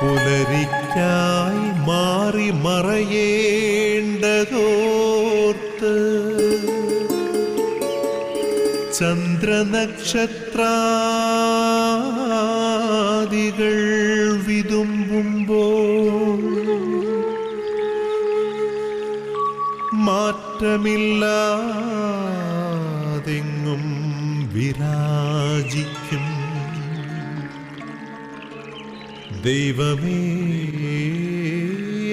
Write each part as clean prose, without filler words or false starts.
പുലരിക്കായി മാറി മറയേണ്ടതോർത്ത് ചന്ദ്രനക്ഷത്രാദികൾ വിതുമ്പുമ്പോൾ മാറ്റമില്ലാതെങ്ങും വിരാജിക്കും ദൈവമേ,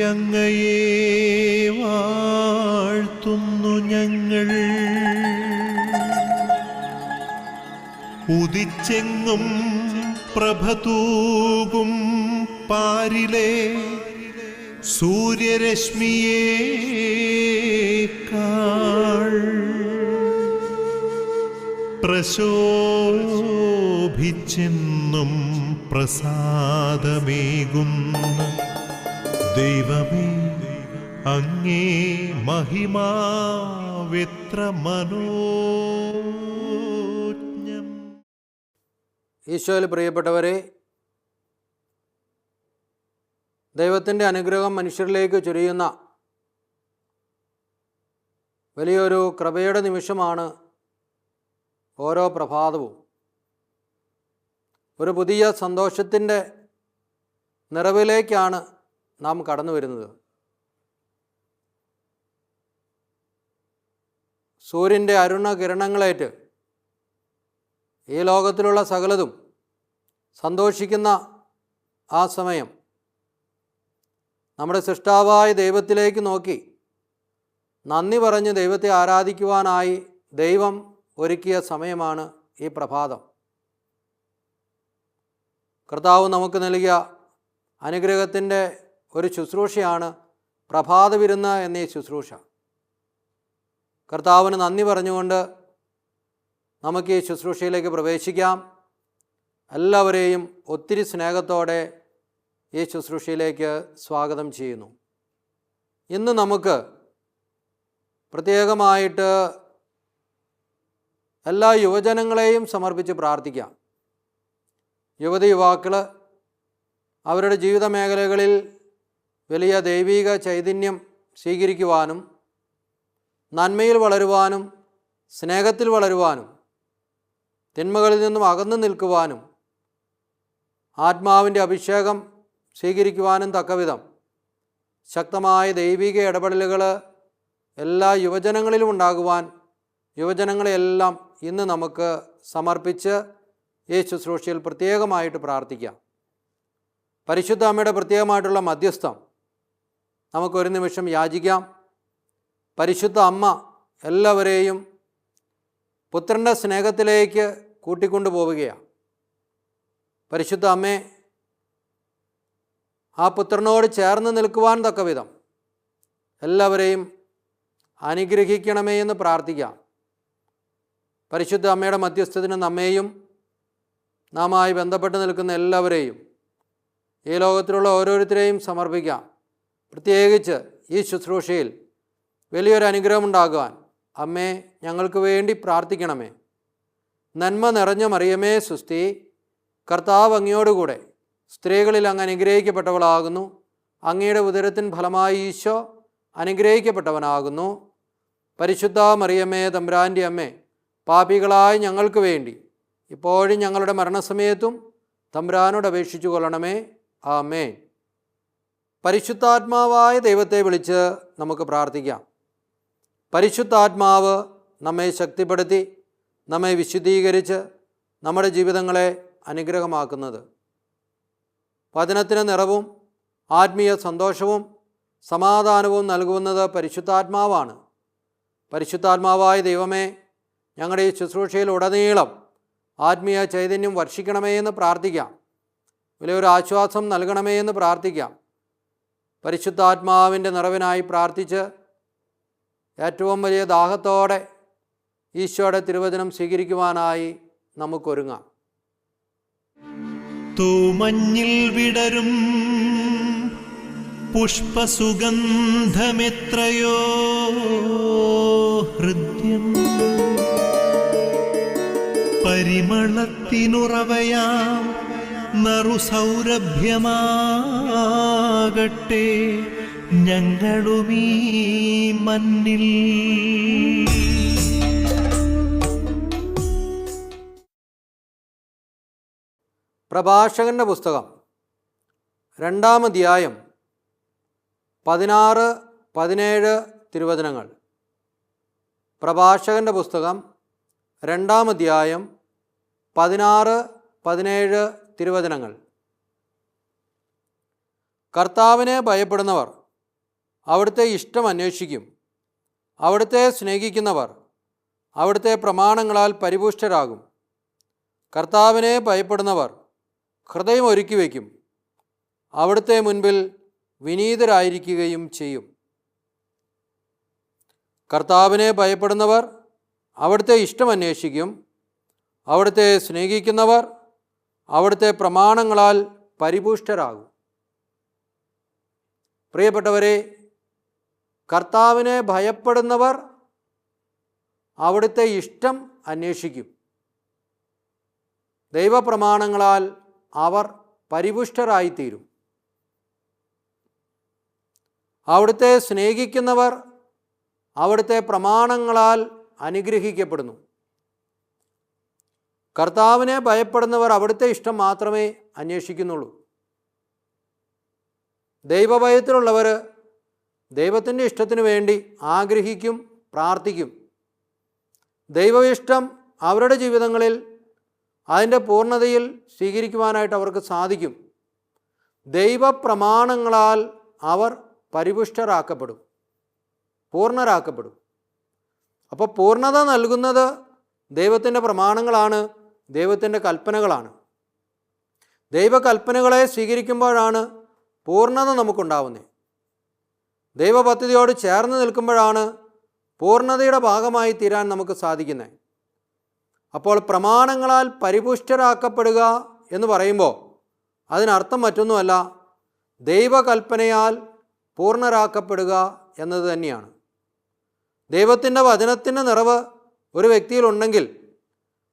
അങ്ങയെ വാഴ്ത്തുന്നു ഞങ്ങൾ. ഉദിച്ചെങ്ങും പ്രഭതൂകും പാരിലെ സൂര്യരശ്മിയേക്കാൾ പ്രശോഭിച്ചെന്നും പ്രസാദമേകുന്ന ദൈവമേ, അങ്ങേ മഹിമാവെത്ര മനോജ്ഞം. ഈശോയിൽ പ്രിയപ്പെട്ടവരെ, ദൈവത്തിൻ്റെ അനുഗ്രഹം മനുഷ്യരിലേക്ക് ചൊരിയുന്ന വലിയൊരു കൃപയുടെ നിമിഷമാണ് ഓരോ പ്രഭാതവും. ഒരു പുതിയ സന്തോഷത്തിൻ്റെ നിറവിലേക്കാണ് നാം കടന്നു വരുന്നത്. സൂര്യൻ്റെ അരുണകിരണങ്ങളേറ്റ് ഈ ലോകത്തിലുള്ള സകലതും സന്തോഷിക്കുന്ന ആ സമയം നമ്മുടെ സൃഷ്ടാവായ ദൈവത്തിലേക്ക് നോക്കി നന്ദി പറഞ്ഞ് ദൈവത്തെ ആരാധിക്കുവാനായി ദൈവം ഒരുക്കിയ സമയമാണ് ഈ പ്രഭാതം. കർത്താവ് നമുക്ക് നൽകിയ അനുഗ്രഹത്തിൻ്റെ ഒരു ശുശ്രൂഷയാണ് പ്രഭാത വിരുന്ന് എന്നീ ശുശ്രൂഷ. കർത്താവിന് നന്ദി പറഞ്ഞുകൊണ്ട് നമുക്ക് ഈ ശുശ്രൂഷയിലേക്ക് പ്രവേശിക്കാം. എല്ലാവരെയും ഒത്തിരി സ്നേഹത്തോടെ ഈ ശുശ്രൂഷയിലേക്ക് സ്വാഗതം ചെയ്യുന്നു. ഇന്ന് നമുക്ക് പ്രത്യേകമായിട്ട് എല്ലാ യുവജനങ്ങളെയും സമർപ്പിച്ച് പ്രാർത്ഥിക്കാം. യുവതി യുവാക്കൾ അവരുടെ ജീവിത മേഖലകളിൽ വലിയ ദൈവിക ചൈതന്യം സ്വീകരിക്കുവാനും നന്മയിൽ വളരുവാനും സ്നേഹത്തിൽ വളരുവാനും തിന്മകളിൽ നിന്നും അകന്നു നിൽക്കുവാനും ആത്മാവിൻ്റെ അഭിഷേകം സ്വീകരിക്കുവാനും തക്കവിധം ശക്തമായ ദൈവിക ഇടപെടലുകൾ എല്ലാ യുവജനങ്ങളിലും ഉണ്ടാകുവാൻ യുവജനങ്ങളെയെല്ലാം ഇന്ന് നമുക്ക് സമർപ്പിച്ച് ഈ ശുശ്രൂഷയിൽ പ്രത്യേകമായിട്ട് പ്രാർത്ഥിക്കാം. പരിശുദ്ധ അമ്മയുടെ പ്രത്യേകമായിട്ടുള്ള മധ്യസ്ഥം നമുക്കൊരു നിമിഷം യാചിക്കാം. പരിശുദ്ധ അമ്മ എല്ലാവരെയും പുത്രൻ്റെ സ്നേഹത്തിലേക്ക് കൂട്ടിക്കൊണ്ടു പോവുകയാണ്. പരിശുദ്ധ അമ്മേ, ആ പുത്രനോട് ചേർന്ന് നിൽക്കുവാൻ തക്കവിധം എല്ലാവരെയും അനുഗ്രഹിക്കണമേ എന്ന് പ്രാർത്ഥിക്കാം. പരിശുദ്ധ അമ്മയുടെ മധ്യസ്ഥത്തിന് നമ്മെയും നാമായി ബന്ധപ്പെട്ട് നിൽക്കുന്ന എല്ലാവരെയും ഈ ലോകത്തിലുള്ള ഓരോരുത്തരെയും സമർപ്പിക്കാം. പ്രത്യേകിച്ച് ഈ ശുശ്രൂഷയിൽ വലിയൊരു അനുഗ്രഹം ഉണ്ടാകുവാൻ അമ്മേ ഞങ്ങൾക്ക് വേണ്ടി പ്രാർത്ഥിക്കണമേ. നന്മ നിറഞ്ഞ മറിയമേ സുസ്തി, കർത്താവ് അങ്ങയോടുകൂടെ സ്ത്രീകളിൽ അങ്ങ് അനുഗ്രഹിക്കപ്പെട്ടവളാകുന്നു. അങ്ങയുടെ ഉദരത്തിൻ ഫലമായി ഈശോ അനുഗ്രഹിക്കപ്പെട്ടവനാകുന്നു. പരിശുദ്ധ മറിയമേ തമ്പുരാൻ്റെ അമ്മേ, പാപികളായ ഞങ്ങൾക്ക് വേണ്ടി ഇപ്പോഴും ഞങ്ങളുടെ മരണസമയത്തും തമ്പുരാനോട് അപേക്ഷിച്ചു കൊള്ളണമേ. ആമേൻ. പരിശുദ്ധാത്മാവായ ദൈവത്തെ വിളിച്ച് നമുക്ക് പ്രാർത്ഥിക്കാം. പരിശുദ്ധാത്മാവ് നമ്മെ ശക്തിപ്പെടുത്തി നമ്മെ വിശുദ്ധീകരിച്ച് നമ്മുടെ ജീവിതങ്ങളെ അനുഗ്രഹമാക്കുന്നത്, വചനത്തിന് നിറവും ആത്മീയ സന്തോഷവും സമാധാനവും നൽകുന്നത് പരിശുദ്ധാത്മാവാണ്. പരിശുദ്ധാത്മാവായ ദൈവമേ, ഞങ്ങളുടെ ഈ ശുശ്രൂഷയിൽ ഉടനീളം ആത്മീയ ചൈതന്യം വർഷിക്കണമേ എന്ന് പ്രാർത്ഥിക്കാം. വലിയൊരു ആശ്വാസം നൽകണമേ എന്ന് പ്രാർത്ഥിക്കാം. പരിശുദ്ധാത്മാവിൻ്റെ നിറവിനായി പ്രാർത്ഥിച്ച് ഏറ്റവും വലിയ ദാഹത്തോടെ ഈശോയുടെ തിരുവചനം സ്വീകരിക്കുവാനായി നമുക്കൊരുങ്ങാം. തൂമഞ്ഞിൽ വിടരും പുഷ്പസുഗന്ധമെത്രയോ ഹൃദ്യം, പരിമളത്തിനുറവയാം നറുസൗരഭ്യമാകട്ടെ ഞങ്ങളുമീ മണ്ണിൽ. പ്രഭാഷകൻ്റെ പുസ്തകം 2-ാം അധ്യായം 16-17 തിരുവചനങ്ങൾ. പ്രഭാഷകൻ്റെ പുസ്തകം 2-ാം അധ്യായം 16-17 തിരുവചനങ്ങൾ. കർത്താവിനെ ഭയപ്പെടുന്നവർ അവിടുത്തെ ഇഷ്ടം അന്വേഷിക്കും. അവിടുത്തെ സ്നേഹിക്കുന്നവർ അവിടുത്തെ പ്രമാണങ്ങളാൽ പരിപുഷ്ടരാകും. കർത്താവിനെ ഭയപ്പെടുന്നവർ ഹൃദയം ഒരുക്കി വയ്ക്കും. അവിടുത്തെ മുൻപിൽ വിനീതരായിരിക്കുകയും ചെയ്യും. കർത്താവിനെ ഭയപ്പെടുന്നവർ അവിടുത്തെ ഇഷ്ടം അന്വേഷിക്കും. അവിടുത്തെ സ്നേഹിക്കുന്നവർ അവിടുത്തെ പ്രമാണങ്ങളാൽ പരിപുഷ്ടരാകും. പ്രിയപ്പെട്ടവരെ, കർത്താവിനെ ഭയപ്പെടുന്നവർ അവിടുത്തെ ഇഷ്ടം അന്വേഷിക്കും. ദൈവപ്രമാണങ്ങളാൽ അവർ പരിപുഷ്ടരായിത്തീരും. അവിടുത്തെ സ്നേഹിക്കുന്നവർ അവിടുത്തെ പ്രമാണങ്ങളാൽ അനുഗ്രഹിക്കപ്പെടുന്നു. കർത്താവിനെ ഭയപ്പെടുന്നവർ അവിടുത്തെ ഇഷ്ടം മാത്രമേ അന്വേഷിക്കുന്നുള്ളൂ. ദൈവഭയത്തിലുള്ളവർ ദൈവത്തിൻ്റെ ഇഷ്ടത്തിനു വേണ്ടി ആഗ്രഹിക്കും, പ്രാർത്ഥിക്കും. ദൈവ ഇഷ്ടം അവരുടെ ജീവിതങ്ങളിൽ അതിൻ്റെ പൂർണ്ണതയിൽ സ്വീകരിക്കുവാനായിട്ട് അവർക്ക് സാധിക്കും. ദൈവപ്രമാണങ്ങളാൽ അവർ പരിപുഷ്ടരാക്കപ്പെടും, പൂർണ്ണരാക്കപ്പെടും. അപ്പോൾ പൂർണ്ണത നൽകുന്നത് ദൈവത്തിൻ്റെ പ്രമാണങ്ങളാണ്, ദൈവത്തിൻ്റെ കൽപ്പനകളാണ്. ദൈവകൽപ്പനകളെ സ്വീകരിക്കുമ്പോഴാണ് പൂർണ്ണത നമുക്കുണ്ടാവുന്നത്. ദൈവപദ്ധതിയോട് ചേർന്ന് നിൽക്കുമ്പോഴാണ് പൂർണ്ണതയുടെ ഭാഗമായി തീരാൻ നമുക്ക് സാധിക്കുന്നത്. അപ്പോൾ പ്രമാണങ്ങളാൽ പരിപുഷ്ടരാക്കപ്പെടുക എന്ന് പറയുമ്പോൾ അതിനർത്ഥം മറ്റൊന്നുമല്ല, ദൈവകൽപ്പനയാൽ പൂർണ്ണരാക്കപ്പെടുക എന്നത് തന്നെയാണ്. ദൈവത്തിൻ്റെ വചനത്തിൻ്റെ നിറവ് ഒരു വ്യക്തിയിലുണ്ടെങ്കിൽ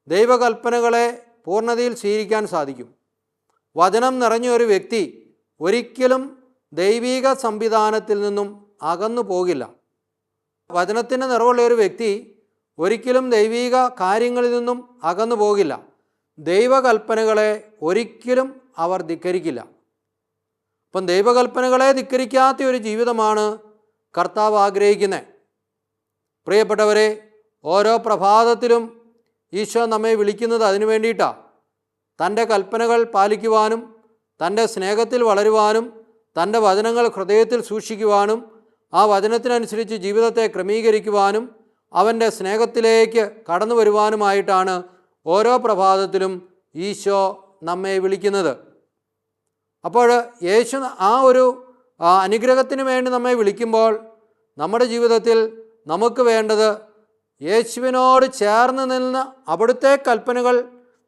ദൈവകൽപ്പനകളെ പൂർണ്ണതയിൽ സ്വീകരിക്കാൻ സാധിക്കും. വചനം നിറഞ്ഞ ഒരു വ്യക്തി ഒരിക്കലും ദൈവിക സംവിധാനത്തിൽ നിന്നും അകന്നു പോകില്ല. വചനത്തിൻ്റെ നിറവുള്ള ഒരു വ്യക്തി ഒരിക്കലും ദൈവിക കാര്യങ്ങളിൽ നിന്നും അകന്നു പോകില്ല. ദൈവകൽപ്പനകളെ ഒരിക്കലും അവർ ധിക്കരിക്കില്ല. അപ്പം ദൈവകൽപ്പനകളെ ധിക്കരിക്കാത്ത ഒരു ജീവിതമാണ് കർത്താവ് ആഗ്രഹിക്കുന്നത്. പ്രിയപ്പെട്ടവരെ, ഓരോ പ്രഭാതത്തിലും ഈശോ നമ്മെ വിളിക്കുന്നത് അതിനു വേണ്ടിയിട്ടാണ്. തൻ്റെ കൽപ്പനകൾ പാലിക്കുവാനും തൻ്റെ സ്നേഹത്തിൽ വളരുവാനും തൻ്റെ വചനങ്ങൾ ഹൃദയത്തിൽ സൂക്ഷിക്കുവാനും ആ വചനത്തിനനുസരിച്ച് ജീവിതത്തെ ക്രമീകരിക്കുവാനും അവൻ്റെ സ്നേഹത്തിലേക്ക് കടന്നു വരുവാനുമായിട്ടാണ് ഓരോ പ്രഭാതത്തിലും ഈശോ നമ്മെ വിളിക്കുന്നത്. അപ്പോൾ യേശു ആ ഒരു അനുഗ്രഹത്തിന് വേണ്ടി നമ്മെ വിളിക്കുമ്പോൾ നമ്മുടെ ജീവിതത്തിൽ നമുക്ക് വേണ്ടത് യേശുവിനോട് ചേർന്ന് നിന്ന് അവിടുത്തെ കൽപ്പനകൾ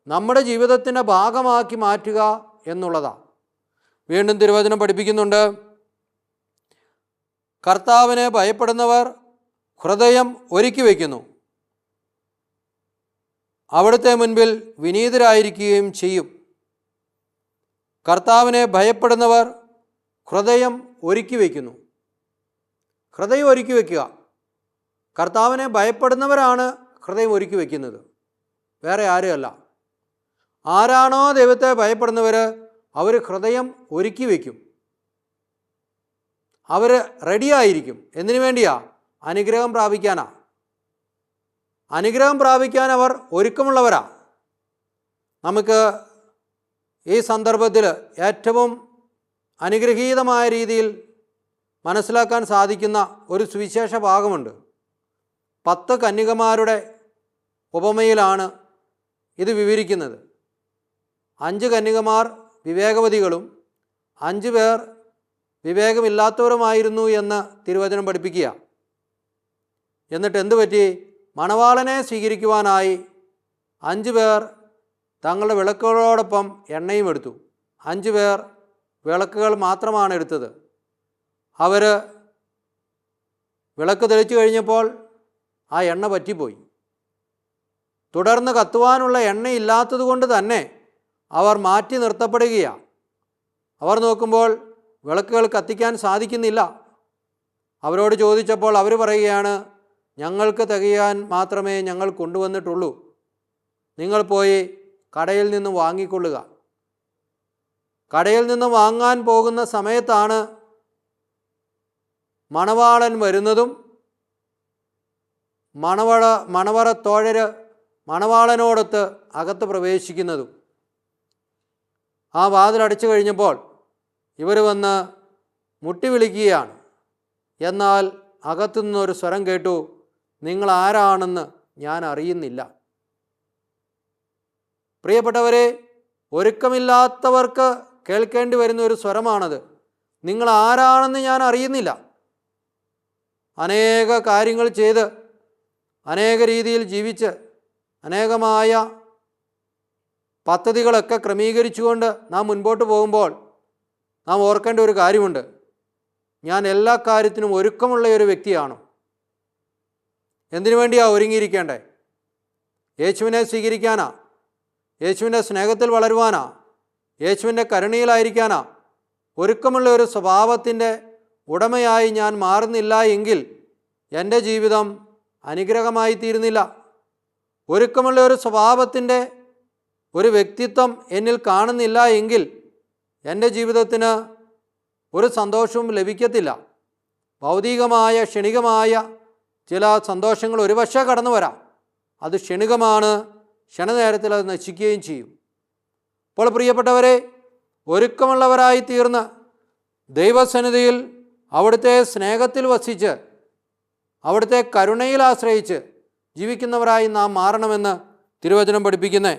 നമ്മുടെ ജീവിതത്തിൻ്റെ ഭാഗമാക്കി മാറ്റുക എന്നുള്ളതാണ്. വീണ്ടും തിരുവചനം പഠിപ്പിക്കുന്നുണ്ട്, കർത്താവിനെ ഭയപ്പെടുന്നവർ ഹൃദയം ഒരുക്കി വയ്ക്കുന്നു. അവിടുത്തെ മുൻപിൽ വിനീതരായിരിക്കുകയും ചെയ്യും. കർത്താവിനെ ഭയപ്പെടുന്നവർ ഹൃദയം ഒരുക്കി വയ്ക്കുന്നു. ഹൃദയം ഒരുക്കി വയ്ക്കുക. കർത്താവിനെ ഭയപ്പെടുന്നവരാണ് ഹൃദയം ഒരുക്കി വയ്ക്കുന്നത്, വേറെ ആരുമല്ല. ആരാണോ ദൈവത്തെ ഭയപ്പെടുന്നവർ അവർ ഹൃദയം ഒരുക്കി വയ്ക്കും. അവർ റെഡിയായിരിക്കും. എന്തിനു വേണ്ടിയാ? അനുഗ്രഹം പ്രാപിക്കാനാ. അനുഗ്രഹം പ്രാപിക്കാൻ അവർ ഒരുക്കമുള്ളവരാ. നമുക്ക് ഈ സന്ദർഭത്തിൽ ഏറ്റവും അനുഗ്രഹീതമായ രീതിയിൽ മനസ്സിലാക്കാൻ സാധിക്കുന്ന ഒരു സുവിശേഷ ഭാഗമുണ്ട്. 10 കന്യകമാരുടെ ഉപമയിലാണ് ഇത് വിവരിക്കുന്നത്. 5 കന്യകമാർ വിവേകവതികളും 5 പേർ വിവേകമില്ലാത്തവരുമായിരുന്നു എന്ന് തിരുവചനം പഠിപ്പിക്കുക. എന്നിട്ട് എന്തു പറ്റി? മണവാളനെ സ്വീകരിക്കുവാനായി 5 പേർ തങ്ങളുടെ വിളക്കുകളോടൊപ്പം എണ്ണയും എടുത്തു. 5 പേർ വിളക്കുകൾ മാത്രമാണ് എടുത്തത്. അവർ വിളക്ക് തെളിച്ചു കഴിഞ്ഞപ്പോൾ ആ എണ്ണ പറ്റിപ്പോയി. തുടർന്ന് കത്തുവാനുള്ള എണ്ണയില്ലാത്തത് കൊണ്ട് തന്നെ അവർ മാറ്റി നിർത്തപ്പെടുകയാണ്. അവർ നോക്കുമ്പോൾ വിളക്കുകൾ കത്തിക്കാൻ സാധിക്കുന്നില്ല. അവരോട് ചോദിച്ചപ്പോൾ അവർ പറയുകയാണ്, ഞങ്ങൾക്ക് തികയാൻ മാത്രമേ ഞങ്ങൾ കൊണ്ടുവന്നിട്ടുള്ളൂ, നിങ്ങൾ പോയി കടയിൽ നിന്ന് വാങ്ങിക്കൊള്ളുക. കടയിൽ നിന്ന് വാങ്ങാൻ പോകുന്ന സമയത്താണ് മണവാളൻ വരുന്നതും മണവറത്തോഴര് മണവാളനോടൊത്ത് അകത്ത് പ്രവേശിക്കുന്നതും. ആ വാതിലടച്ചു കഴിഞ്ഞപ്പോൾ ഇവർ വന്ന് മുട്ടി വിളിക്കുകയാണ്. എന്നാൽ അകത്തുനിന്നൊരു സ്വരം കേട്ടു, നിങ്ങൾ ആരാണെന്ന് ഞാൻ അറിയുന്നില്ല. പ്രിയപ്പെട്ടവരെ, ഒരുക്കമില്ലാത്തവർക്ക് കേൾക്കേണ്ടി വരുന്ന ഒരു സ്വരമാണത്. നിങ്ങൾ ആരാണെന്ന് ഞാൻ അറിയുന്നില്ല. അനേക കാര്യങ്ങൾ ചെയ്ത് അനേക രീതിയിൽ ജീവിച്ച് അനേകമായ പദ്ധതികളൊക്കെ ക്രമീകരിച്ചുകൊണ്ട് നാം മുൻപോട്ട് പോകുമ്പോൾ നാം ഓർക്കേണ്ട ഒരു കാര്യമുണ്ട്. ഞാൻ എല്ലാ കാര്യത്തിനും ഒരുക്കമുള്ള ഒരു വ്യക്തിയാണ്. എന്തിനു വേണ്ടിയാണ് ഒരുങ്ങിയിരിക്കേണ്ടേ? യേശുവിനെ സ്വീകരിക്കാനാ? യേശുവിൻ്റെ സ്നേഹത്തിൽ വളരുവാനാ? യേശുവിൻ്റെ കരുണയിലായിരിക്കാനാ? ഒരുക്കമുള്ള ഒരു സ്വഭാവത്തിൻ്റെ ഉടമയായി ഞാൻ മാറുന്നില്ല എങ്കിൽ എൻ്റെ ജീവിതം അനുഗ്രഹമായി തീരുന്നില്ല. ഒരുക്കമുള്ള ഒരു സ്വഭാവത്തിൻ്റെ ഒരു വ്യക്തിത്വം എന്നിൽ കാണുന്നില്ല എങ്കിൽ എൻ്റെ ജീവിതത്തിന് ഒരു സന്തോഷവും ലഭിക്കത്തില്ല. ഭൗതികമായ ക്ഷണികമായ ചില സന്തോഷങ്ങൾ ഒരുപക്ഷെ കടന്നു വരാം. അത് ക്ഷണികമാണ്, ക്ഷണനേരത്തിൽ അത് നശിക്കുകയും ചെയ്യും. അപ്പോൾ പ്രിയപ്പെട്ടവരെ, ഒരുക്കമുള്ളവരായി തീർന്ന് ദൈവസന്നിധിയിൽ അവിടുത്തെ സ്നേഹത്തിൽ വസിച്ച് അവിടുത്തെ കരുണയിൽ ആശ്രയിച്ച് ജീവിക്കുന്നവരായി നാം മാറണമെന്ന് തിരുവചനം പഠിപ്പിക്കുന്നത്.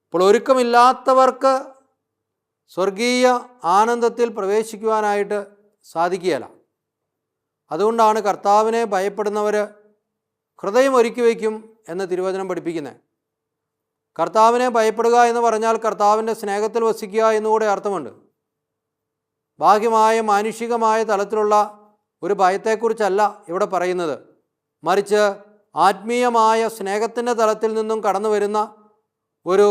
അപ്പോൾ ഒരുക്കമില്ലാത്തവർക്ക് സ്വർഗീയ ആനന്ദത്തിൽ പ്രവേശിക്കുവാനായിട്ട് സാധിക്കുകയില്ല. അതുകൊണ്ടാണ് കർത്താവിനെ ഭയപ്പെടുന്നവർ ഹൃദയം ഒരുക്കി വയ്ക്കും എന്ന് തിരുവചനം പഠിപ്പിക്കുന്നത്. കർത്താവിനെ ഭയപ്പെടുക എന്ന് പറഞ്ഞാൽ കർത്താവിൻ്റെ സ്നേഹത്തിൽ വസിക്കുക എന്നുകൂടെ അർത്ഥമുണ്ട്. ബാഹ്യമായ മാനുഷികമായ തലത്തിലുള്ള ഒരു ഭയത്തെക്കുറിച്ചല്ല ഇവിടെ പറയുന്നത്, മറിച്ച് ആത്മീയമായ സ്നേഹത്തിൻ്റെ തലത്തിൽ നിന്നും കടന്നു വരുന്ന ഒരു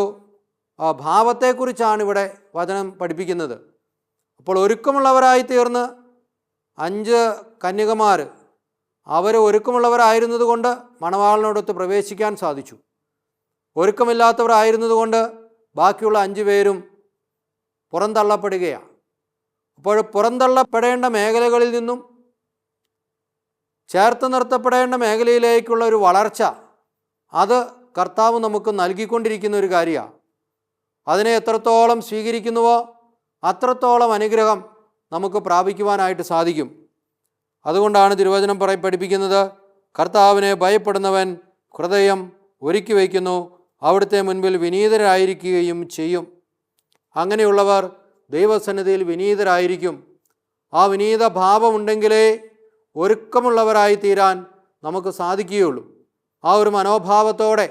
ഭാവത്തെക്കുറിച്ചാണ് ഇവിടെ വചനം പഠിപ്പിക്കുന്നത്. അപ്പോൾ ഒരുക്കമുള്ളവരായി തീർന്ന് 5 കന്യകമാർ അവർ ഒരുക്കമുള്ളവരായിരുന്നതുകൊണ്ട് മണവാളനോടൊത്ത് പ്രവേശിക്കാൻ സാധിച്ചു. ഒരുക്കമില്ലാത്തവരായിരുന്നതുകൊണ്ട് ബാക്കിയുള്ള 5 പേരും പുറന്തള്ളപ്പെടുകയാണ്. അപ്പോൾ പുറന്തള്ളപ്പെടേണ്ട മേഖലകളിൽ നിന്നും ചേർത്ത് നിർത്തപ്പെടേണ്ട മേഖലയിലേക്കുള്ള ഒരു വളർച്ച അത് കർത്താവ് നമുക്ക് നൽകിക്കൊണ്ടിരിക്കുന്ന ഒരു കാര്യമാണ്. അതിനെ എത്രത്തോളം സ്വീകരിക്കുന്നുവോ അത്രത്തോളം അനുഗ്രഹം നമുക്ക് പ്രാപിക്കുവാനായിട്ട് സാധിക്കും. അതുകൊണ്ടാണ് തിരുവചനം പഠിപ്പിക്കുന്നത്, കർത്താവിനെ ഭയപ്പെടുന്നവൻ ഹൃദയം ഒരുക്കി വയ്ക്കുന്നു, അവിടുത്തെ മുൻപിൽ വിനീതരായിരിക്കുകയും ചെയ്യും. അങ്ങനെയുള്ളവർ ദൈവസന്നിധിയിൽ വിനീതരായിരിക്കും. ആ വിനീത ഭാവമുണ്ടെങ്കിലേ ഒരുക്കമുള്ളവരായി തീരാൻ നമുക്ക് സാധിക്കുകയുള്ളൂ. ആ ഒരു മനോഭാവത്തോടെ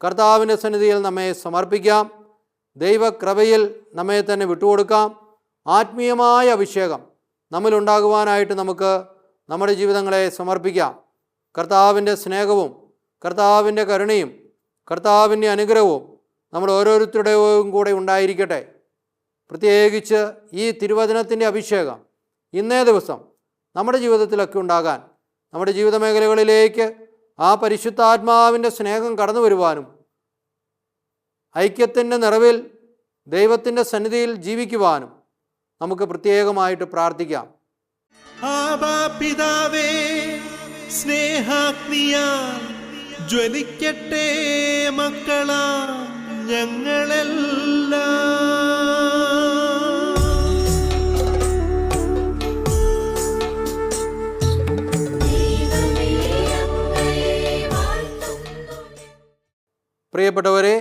കർത്താവിൻ്റെ സന്നിധിയിൽ നമ്മെ സമർപ്പിക്കാം. ദൈവകൃപയിൽ നമ്മെ തന്നെ വിട്ടുകൊടുക്കാം. ആത്മീയമായ അഭിഷേകം നമ്മിലുണ്ടാകുവാനായിട്ട് നമുക്ക് നമ്മുടെ ജീവിതങ്ങളെ സമർപ്പിക്കാം. കർത്താവിൻ്റെ സ്നേഹവും കർത്താവിൻ്റെ കരുണയും കർത്താവിൻ്റെ അനുഗ്രഹവും നമ്മൾ ഓരോരുത്തരുടെയും കൂടെ ഉണ്ടായിരിക്കട്ടെ. പ്രത്യേകിച്ച് ഈ തിരുവചനത്തിൻ്റെ അഭിഷേകം ഇന്നേ ദിവസം നമ്മുടെ ജീവിതത്തിലൊക്കെ ഉണ്ടാകാൻ, നമ്മുടെ ജീവിത മേഖലകളിലേക്ക് ആ പരിശുദ്ധാത്മാവിൻ്റെ സ്നേഹം കടന്നു വരുവാനും ഐക്യത്തിൻ്റെ നിറവിൽ ദൈവത്തിൻ്റെ സന്നിധിയിൽ ജീവിക്കുവാനും നമുക്ക് പ്രത്യേകമായിട്ട് പ്രാർത്ഥിക്കാം. ആബാ പിതാവേ, സ്നേഹാഗ്നിയാൽ ജ്വലിക്കട്ടെ മക്കളാ ഞങ്ങളെല്ലാം. പ്രിയപ്പെട്ടവരെ,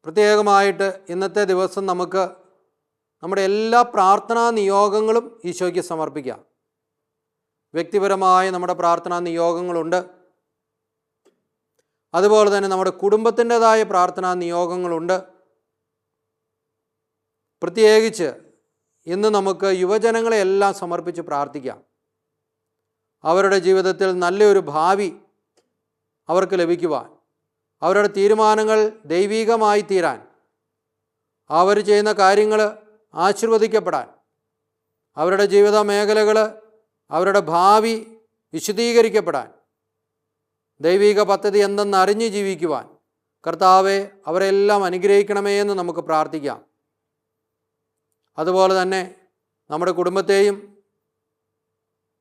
പ്രത്യേകമായിട്ട് ഇന്നത്തെ ദിവസം നമുക്ക് നമ്മുടെ എല്ലാ പ്രാർത്ഥനാ നിയോഗങ്ങളും ഈശോയ്ക്ക് സമർപ്പിക്കാം. വ്യക്തിപരമായ നമ്മുടെ പ്രാർത്ഥനാ നിയോഗങ്ങളുണ്ട്. അതുപോലെ തന്നെ നമ്മുടെ കുടുംബത്തിൻ്റെതായ പ്രാർത്ഥനാ നിയോഗങ്ങളുണ്ട്. പ്രത്യേകിച്ച് ഇന്ന് നമുക്ക് യുവജനങ്ങളെയെല്ലാം സമർപ്പിച്ച് പ്രാർത്ഥിക്കാം. അവരുടെ ജീവിതത്തിൽ നല്ലൊരു ഭാവി അവർക്ക് ലഭിക്കുവാൻ, അവരുടെ തീരുമാനങ്ങൾ ദൈവികമായി തീരാൻ, അവർ ചെയ്യുന്ന കാര്യങ്ങൾ ആശീർവദിക്കപ്പെടാൻ, അവരുടെ ജീവിത മേഖലകൾ, അവരുടെ ഭാവി വിശദീകരിക്കപ്പെടാൻ, ദൈവിക പദ്ധതി എന്തെന്നറിഞ്ഞ് ജീവിക്കുവാൻ കർത്താവെ അവരെല്ലാം അനുഗ്രഹിക്കണമേ എന്ന് നമുക്ക് പ്രാർത്ഥിക്കാം. അതുപോലെ തന്നെ നമ്മുടെ കുടുംബത്തെയും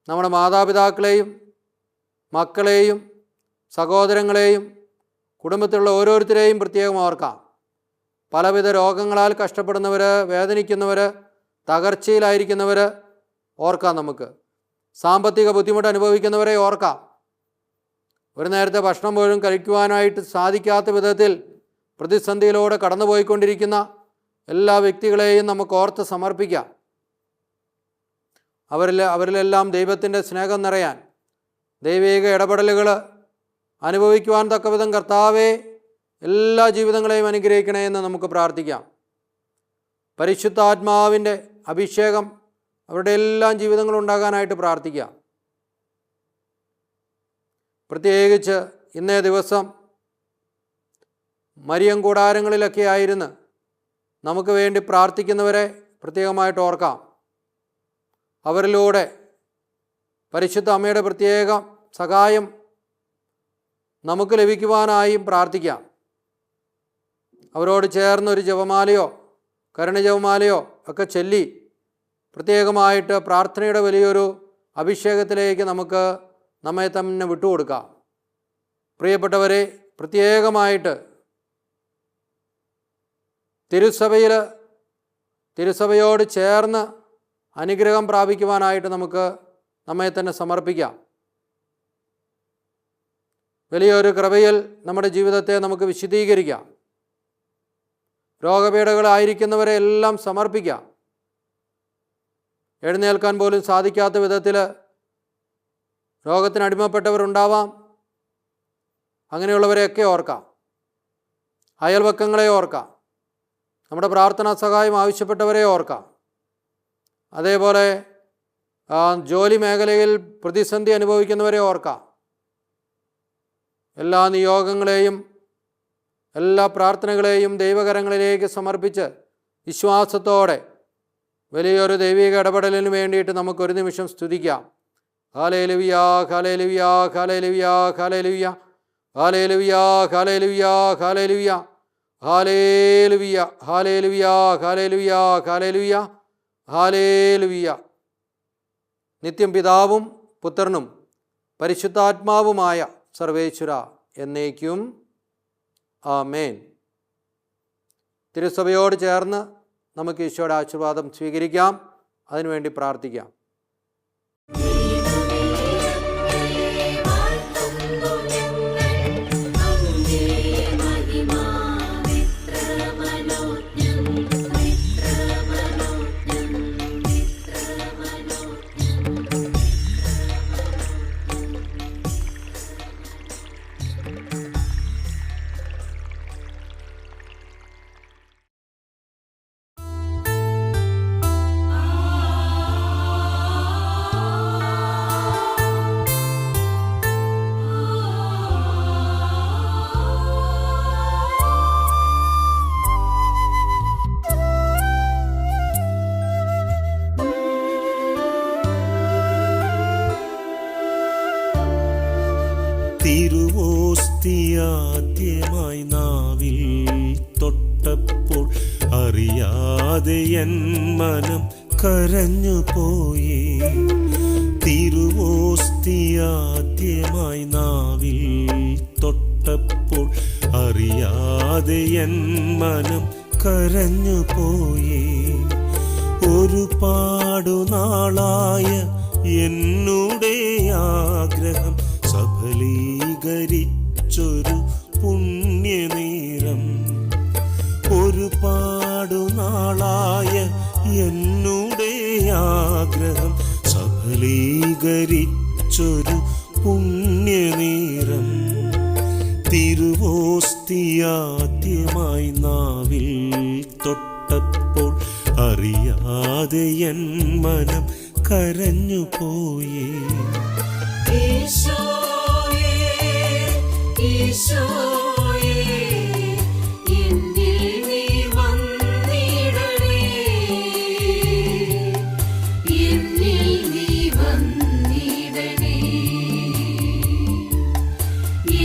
നമ്മുടെ മാതാപിതാക്കളെയും മക്കളെയും സഹോദരങ്ങളെയും കുടുംബത്തിലുള്ള ഓരോരുത്തരെയും പ്രത്യേകം ഓർക്കാം. പലവിധ രോഗങ്ങളാൽ കഷ്ടപ്പെടുന്നവർ, വേദനിക്കുന്നവർ, തകർച്ചയിലായിരിക്കുന്നവർ ഓർക്കാം. നമുക്ക് സാമ്പത്തിക ബുദ്ധിമുട്ട് അനുഭവിക്കുന്നവരെ ഓർക്കാം. ഒരു നേരത്തെ ഭക്ഷണം പോലും കഴിക്കുവാനായിട്ട് സാധിക്കാത്ത വിധത്തിൽ പ്രതിസന്ധിയിലൂടെ കടന്നുപോയിക്കൊണ്ടിരിക്കുന്ന എല്ലാ വ്യക്തികളെയും നമുക്ക് ഓർത്ത് സമർപ്പിക്കാം. അവരിലെല്ലാം ദൈവത്തിൻ്റെ സ്നേഹം നിറയാൻ, ദൈവിക ഇടപെടലുകൾ അനുഭവിക്കുവാൻ തക്കവിധം കർത്താവെ എല്ലാ ജീവിതങ്ങളെയും അനുഗ്രഹിക്കണേ എന്ന് നമുക്ക് പ്രാർത്ഥിക്കാം. പരിശുദ്ധാത്മാവിൻ്റെ അഭിഷേകം അവരുടെ എല്ലാം ജീവിതങ്ങളും ഉണ്ടാകാനായിട്ട് പ്രാർത്ഥിക്കാം. പ്രത്യേകിച്ച് ഇന്നേ ദിവസം മരിയം കൂടാരങ്ങളിലൊക്കെ ആയിരുന്ന് നമുക്ക് വേണ്ടി പ്രാർത്ഥിക്കുന്നവരെ പ്രത്യേകമായിട്ട് ഓർക്കാം. അവരിലൂടെ പരിശുദ്ധ അമ്മയുടെ പ്രത്യേക സഹായം നമുക്ക് ലഭിക്കുവാനായും പ്രാർത്ഥിക്കാം. അവരോട് ചേർന്നൊരു ജപമാലയോ കരുണ ജപമാലയോ ഒക്കെ ചൊല്ലി പ്രത്യേകമായിട്ട് പ്രാർത്ഥനയുടെ വലിയൊരു അഭിഷേകത്തിലേക്ക് നമുക്ക് നമ്മെ തന്നെ വിട്ടുകൊടുക്കാം. പ്രിയപ്പെട്ടവരെ, പ്രത്യേകമായിട്ട് തിരുസഭയോട് ചേർന്ന് അനുഗ്രഹം പ്രാപിക്കുവാനായിട്ട് നമുക്ക് നമ്മെ തന്നെ സമർപ്പിക്കാം. വലിയൊരു കൃപയിൽ നമ്മുടെ ജീവിതത്തെ നമുക്ക് വിശദീകരിക്കാം. രോഗപീഠകളായിരിക്കുന്നവരെ എല്ലാം സമർപ്പിക്കാം. എഴുന്നേൽക്കാൻ പോലും സാധിക്കാത്ത വിധത്തിൽ രോഗത്തിനടിമപ്പെട്ടവരുണ്ടാവാം. അങ്ങനെയുള്ളവരെയൊക്കെ ഓർക്കാം. അയൽവക്കങ്ങളെ ഓർക്കാം. നമ്മുടെ പ്രാർത്ഥനാ സഹായം ആവശ്യപ്പെട്ടവരെ ഓർക്കാം. അതേപോലെ ജോലി മേഖലയിൽ പ്രതിസന്ധി അനുഭവിക്കുന്നവരെ ഓർക്കാം. എല്ലാ നിയോഗങ്ങളെയും എല്ലാ പ്രാർത്ഥനകളെയും ദൈവകരങ്ങളിലേക്ക് സമർപ്പിച്ച് വിശ്വാസത്തോടെ വലിയൊരു ദൈവിക ഇടപെടലിന് വേണ്ടിയിട്ട് നമുക്കൊരു നിമിഷം സ്തുതിക്കാം. Hallelujah, hallelujah, hallelujah, hallelujah, hallelujah, hallelujah, hallelujah, hallelujah, hallelujah, hallelujah, hallelujah, hallelujah. നിത്യം പിതാവും പുത്രനും പരിശുദ്ധാത്മാവുമായ സർവേശ്വര എന്നേക്കും ആമേൻ. തിരുസഭയോട് ചേർന്ന് നമുക്ക് ഈശോയുടെ ആശീർവാദം സ്വീകരിക്കാം. അതിനുവേണ്ടി പ്രാർത്ഥിക്കാം. തിരുവോസ്തിയാദ്യമായി നാവിൽ തൊട്ടപ്പോൾ അറിയാതെ എൻ മനം കരഞ്ഞുപോയി. തിരുവോസ്തിയാദ്യമായി നാവിൽ തൊട്ടപ്പോൾ അറിയാതെ എൻ മനം കരഞ്ഞുപോയി. ഒരുപാടു നാളായ എന്നുടെ ആഗ്രഹം സഫലീകരിച്ചൊരു സ്വീകരിച്ചൊരു പുണ്യനേരം. തിരുവോസ്തിയാദ്യമായി നാവിൽ തൊട്ടപ്പോൾ അറിയാതെ എൻ മനം കരഞ്ഞുപോയി. ഈശോയേ, ഈശോയേ, എന്നിൽ നീ വന്നിടണേ, എന്നിൽ നീ വന്നിടണേ,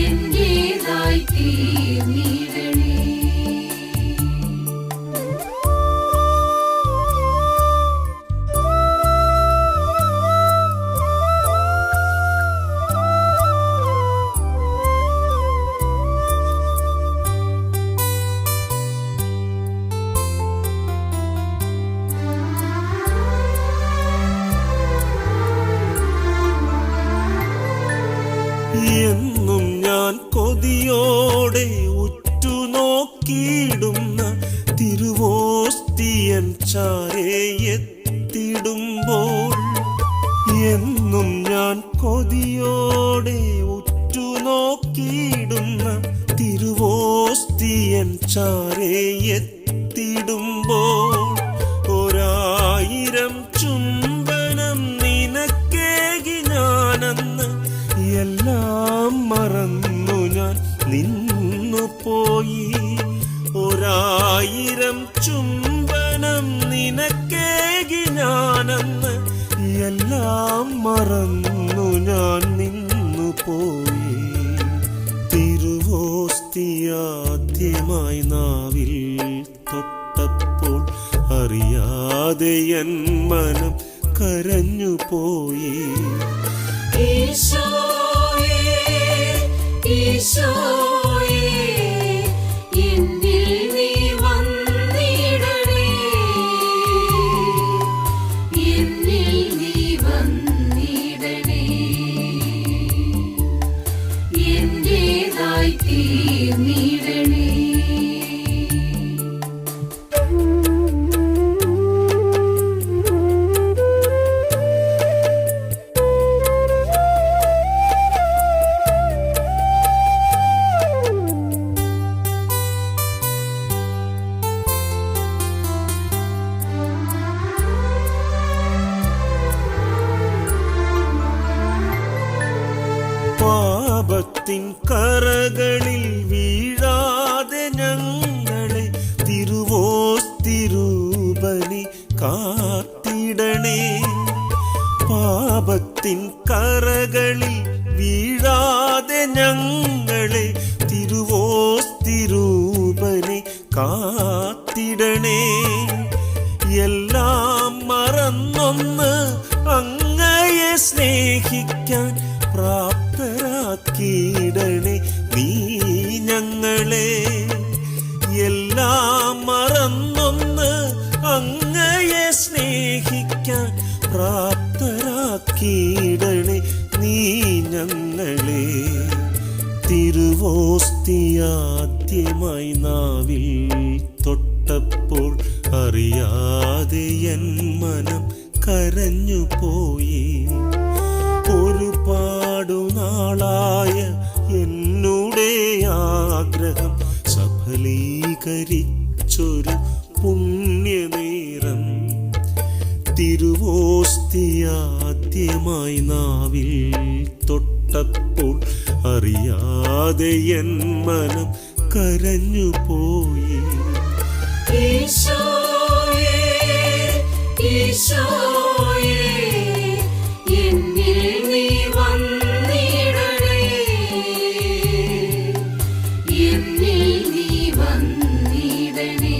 എന്റേതായി തീർന്നിടണേ. എന്നും ഞാൻ കൊതിയോടെ ഉറ്റുനോക്കിയിടുന്ന തിരുവോസ്തിയൻ ചാരേ എത്തിടുമ്പോൾ, എന്നും ഞാൻ കൊതിയോടെ ഉറ്റുനോക്കിയിടുന്ന തിരുവോസ്തിയൻ ചാരേ എത്തിടുമ്പോൾ, 1000 ചുംബനം നിനക്കേകി ഞാനന്ന് എല്ലാം മറന്നു ഞാൻ നിന്നുപോയി. 1000 ചുംബനം നിനക്കേകി ഞാനന്ന് എല്ലാം മറന്നു ഞാൻ നിന്നുപോയി. തിരുവോസ്തിയാദ്യമായി നാവിൽ തൊട്ടപ്പോൾ അറിയാതെ എൻ മനം കരഞ്ഞുപോയി. ഈശോയേ, ഈശോയേ, എന്നിൽ നീ വന്നിടണേ, എന്നിൽ നീ വന്നിടണേ, എന്റേതായി തീർന്നിടണേ. പാപത്തിൻ കറകളിൽ വീഴാതെ ഞങ്ങളെ തിരുവോസ്തിരൂപനി കാത്തിടണേ. പാപത്തിൻ കറകളിൽ വീഴാതെ ഞങ്ങളെ തിരുവോസ്തിരൂപനി കാത്തിടണേ. എല്ലാം മറന്നൊന്ന് അങ്ങയെ സ്നേഹിക്കാൻ പ്രാപ്തരാക്കിയിടണേ നീ ഞങ്ങളെ. എല്ലാം മറന്നൊന്ന് അങ്ങയെ സ്നേഹിക്കാൻ പ്രാപ്തരാക്കിയിടണേ നീ ഞങ്ങളെ. തിരുവോസ്തിയാദ്യമായി നാവിൽ തൊട്ടപ്പോൾ അറിയാതെ എൻ മനം കരഞ്ഞുപോയി. ഒരുപാടു നാളായ എന്നുടെ ആഗ്രഹം സഫലീകരിച്ചൊരു പുണ്യനേരം. തിരുവോസ്തിയാദ്യമായി നാവിൽ തൊട്ടപ്പോൾ അറിയാതെ എൻ മനം കരഞ്ഞുപോയി. ഈശോയേ, ഈശോയേ, എന്നിൽ നീ വന്നിടണേ, എന്നിൽ നീ വന്നിടണേ,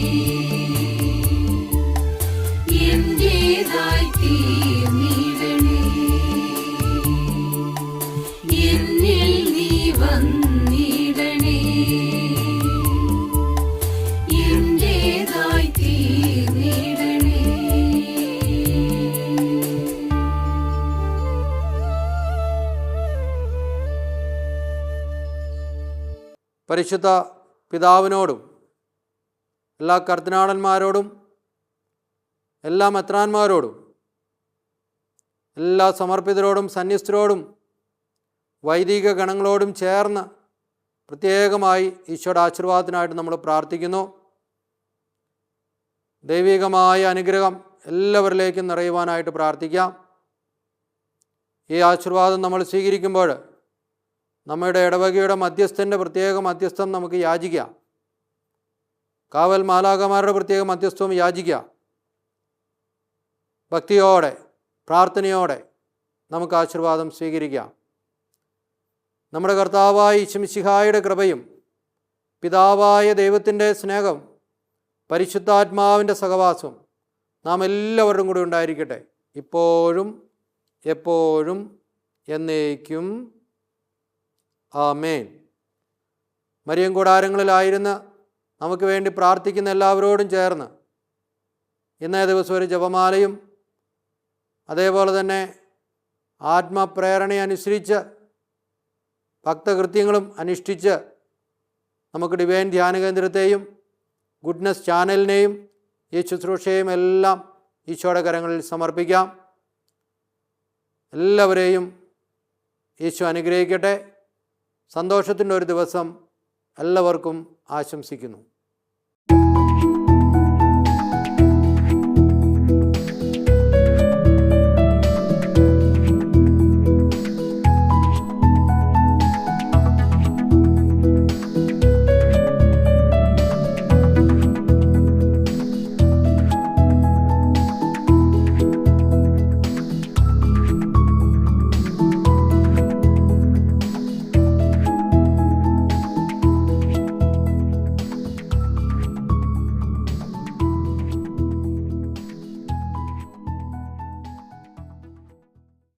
എന്റേതായി തീർന്നിടണേ, എന്നിൽ നീ വന്നിടണേ, എന്റേതായി തീർന്നിടണേ. പരിശുദ്ധ പിതാവിനോടും എല്ലാ കർദിനാളന്മാരോടും എല്ലാ മെത്രാന്മാരോടും എല്ലാ സമർപ്പിതരോടും സന്യസ്തരോടും വൈദിക ഗണങ്ങളോടും ചേർന്ന് പ്രത്യേകമായി ഈശോയുടെ ആശീർവാദത്തിനായിട്ട് നമ്മൾ പ്രാർത്ഥിക്കുന്നു. ദൈവികമായ അനുഗ്രഹം എല്ലാവരിലേക്കും നിറയുവാനായിട്ട് പ്രാർത്ഥിക്കാം. ഈ ആശീർവാദം നമ്മൾ സ്വീകരിക്കുമ്പോൾ നമ്മുടെ ഇടവകയുടെ മധ്യസ്ഥൻ്റെ പ്രത്യേക മധ്യസ്ഥം നമുക്ക് യാചിക്കാം. കാവൽ മാലാഖമാരുടെ പ്രത്യേക മധ്യസ്ഥവും യാചിക്കാം. ഭക്തിയോടെ പ്രാർത്ഥനയോടെ നമുക്ക് ആശീർവാദം സ്വീകരിക്കാം. നമ്മുടെ കർത്താവായ ഈശോമിശിഹായുടെ കൃപയും പിതാവായ ദൈവത്തിൻ്റെ സ്നേഹം പരിശുദ്ധാത്മാവിൻ്റെ സഹവാസവും നാം എല്ലാവരുടെയും കൂടി ഉണ്ടായിരിക്കട്ടെ, ഇപ്പോഴും എപ്പോഴും എന്നേക്കും. ആമേൻ. മരിയൻ കൂടാരങ്ങളിലായിരുന്ന് നമുക്ക് വേണ്ടി പ്രാർത്ഥിക്കുന്ന എല്ലാവരോടും ചേർന്ന് ഇന്നേ ദിവസം ഒരു ജപമാലയും അതേപോലെ തന്നെ ആത്മപ്രേരണയനുസരിച്ച് ഭക്തകൃത്യങ്ങളും അനുഷ്ഠിച്ച് നമുക്ക് ഡിവൈൻ ധ്യാന കേന്ദ്രത്തെയും ഗുഡ്നസ് ചാനലിനെയും ഈ ശുശ്രൂഷയും എല്ലാം ഈശോയുടെ കരങ്ങളിൽ സമർപ്പിക്കാം. എല്ലാവരെയും ഈശോ അനുഗ്രഹിക്കട്ടെ. സന്തോഷത്തിൻ്റെ ഒരു ദിവസം എല്ലാവർക്കും ആശംസിക്കുന്നു.